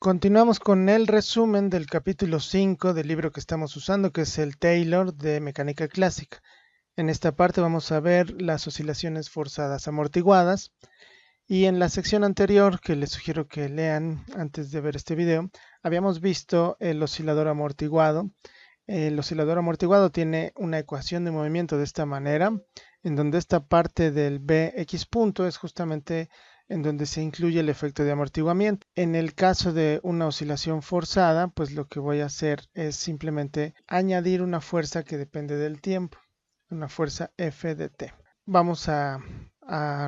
Continuamos con el resumen del capítulo 5 del libro que estamos usando, que es el Taylor de Mecánica Clásica. En esta parte vamos a ver las oscilaciones forzadas amortiguadas. Y en la sección anterior, que les sugiero que lean antes de ver este video, habíamos visto el oscilador amortiguado. El oscilador amortiguado tiene una ecuación de movimiento de esta manera, en donde esta parte del Bx punto es justamente en donde se incluye el efecto de amortiguamiento. En el caso de una oscilación forzada, pues lo que voy a hacer es simplemente añadir una fuerza que depende del tiempo, una fuerza F de t. Vamos a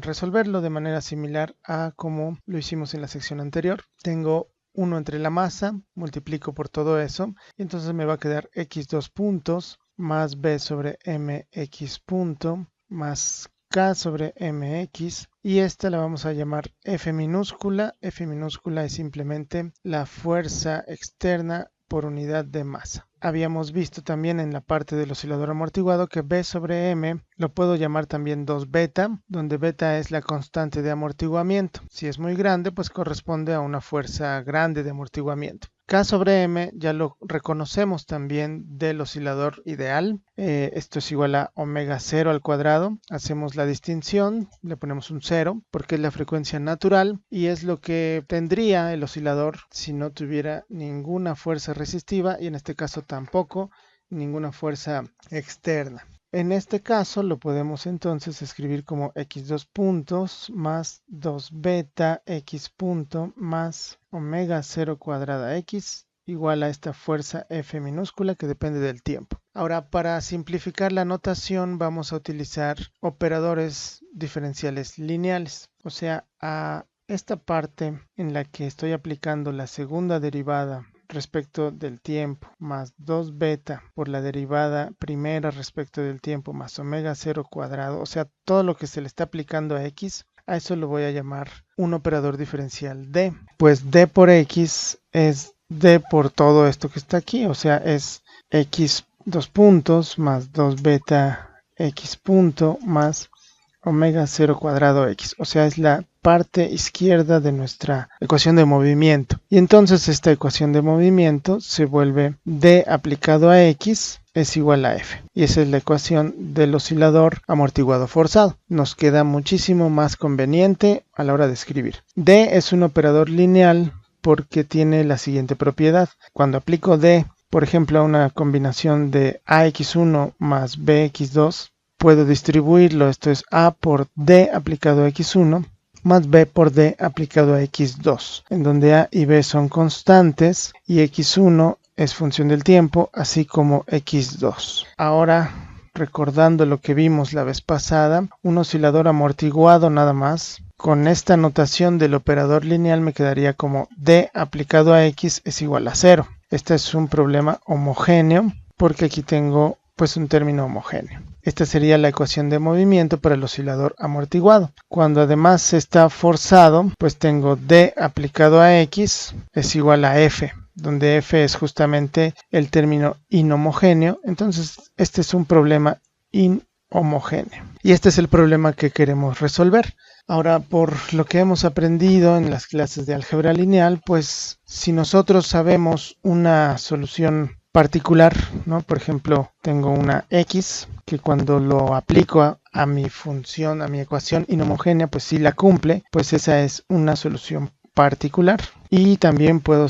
resolverlo de manera similar a como lo hicimos en la sección anterior. Tengo 1 entre la masa, multiplico por todo eso, y entonces me va a quedar x2 puntos más b sobre mx punto más k sobre mx, y esta la vamos a llamar F minúscula. F minúscula es simplemente la fuerza externa por unidad de masa. Habíamos visto también en la parte del oscilador amortiguado que B sobre M lo puedo llamar también 2 beta, donde beta es la constante de amortiguamiento. Si es muy grande, pues corresponde a una fuerza grande de amortiguamiento. K sobre M ya lo reconocemos también del oscilador ideal. Esto es igual a omega 0 al cuadrado. Hacemos la distinción, le ponemos un 0 porque es la frecuencia natural y es lo que tendría el oscilador si no tuviera ninguna fuerza resistiva, y en este caso tampoco ninguna fuerza externa. En este caso lo podemos entonces escribir como x2 puntos más 2 beta x punto más omega 0 cuadrada x igual a esta fuerza F minúscula que depende del tiempo. Ahora, para simplificar la notación vamos a utilizar operadores diferenciales lineales, o sea, a esta parte en la que estoy aplicando la segunda derivada respecto del tiempo más 2 beta por la derivada primera respecto del tiempo más omega 0 cuadrado, o sea, todo lo que se le está aplicando a x, a eso lo voy a llamar un operador diferencial d. Pues d por x es d por todo esto que está aquí, o sea, es x 2 puntos más 2 beta x punto más omega 0 cuadrado x, o sea, es la parte izquierda de nuestra ecuación de movimiento. Y entonces esta ecuación de movimiento se vuelve d aplicado a x es igual a f. Y esa es la ecuación del oscilador amortiguado forzado. Nos queda muchísimo más conveniente a la hora de escribir. D es un operador lineal porque tiene la siguiente propiedad. Cuando aplico d, por ejemplo, a una combinación de ax1 más bx2, puedo distribuirlo. Esto es a por d aplicado a x1 más b por d aplicado a x2, en donde a y b son constantes y x1 es función del tiempo, así como x2. Ahora, recordando lo que vimos la vez pasada, un oscilador amortiguado nada más, con esta notación del operador lineal me quedaría como d aplicado a x es igual a 0. Este es un problema homogéneo porque aquí tengo pues un término homogéneo. Esta sería la ecuación de movimiento para el oscilador amortiguado. Cuando además está forzado, pues tengo d aplicado a x es igual a f, donde f es justamente el término inhomogéneo. Entonces este es un problema inhomogéneo. Y este es el problema que queremos resolver. Ahora, por lo que hemos aprendido en las clases de álgebra lineal, pues si nosotros sabemos una solución particular, ¿no? Por ejemplo, tengo una x que cuando lo aplico a mi función, a mi ecuación inhomogénea, pues sí la cumple, pues esa es una solución particular. Y también puedo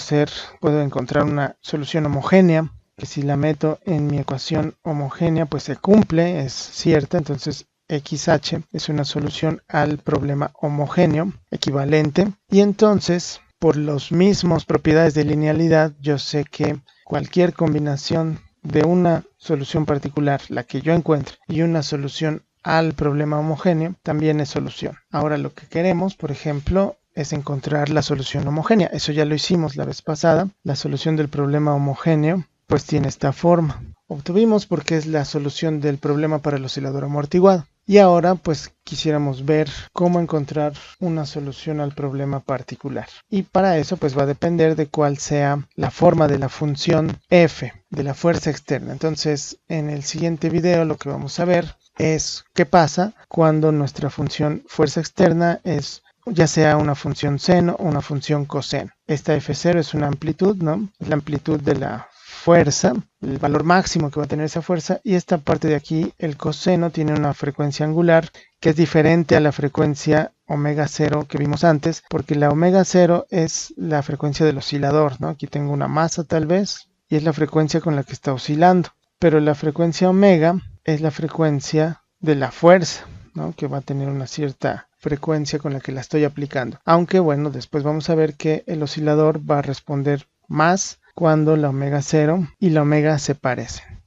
encontrar una solución homogénea que si la meto en mi ecuación homogénea, pues se cumple, es cierta. Entonces XH es una solución al problema homogéneo equivalente. Y entonces, por las mismas propiedades de linealidad, yo sé que cualquier combinación de una solución particular, la que yo encuentre, y una solución al problema homogéneo, también es solución. Ahora lo que queremos, por ejemplo, es encontrar la solución homogénea. Eso ya lo hicimos la vez pasada. La solución del problema homogéneo pues tiene esta forma. Obtuvimos porque es la solución del problema para el oscilador amortiguado. Y ahora pues quisiéramos ver cómo encontrar una solución al problema particular. Y para eso pues va a depender de cuál sea la forma de la función f, de la fuerza externa. Entonces en el siguiente video lo que vamos a ver es qué pasa cuando nuestra función fuerza externa es ya sea una función seno o una función coseno. Esta F0 es una amplitud, ¿no? Es la amplitud de la fuerza, el valor máximo que va a tener esa fuerza, y esta parte de aquí, el coseno, tiene una frecuencia angular que es diferente a la frecuencia omega 0 que vimos antes, porque la omega 0 es la frecuencia del oscilador, ¿no? Aquí tengo una masa tal vez, y es la frecuencia con la que está oscilando, pero la frecuencia omega es la frecuencia de la fuerza, ¿no? Que va a tener una cierta frecuencia con la que la estoy aplicando. Aunque bueno, después vamos a ver que el oscilador va a responder más cuando la omega 0 y la omega se parecen.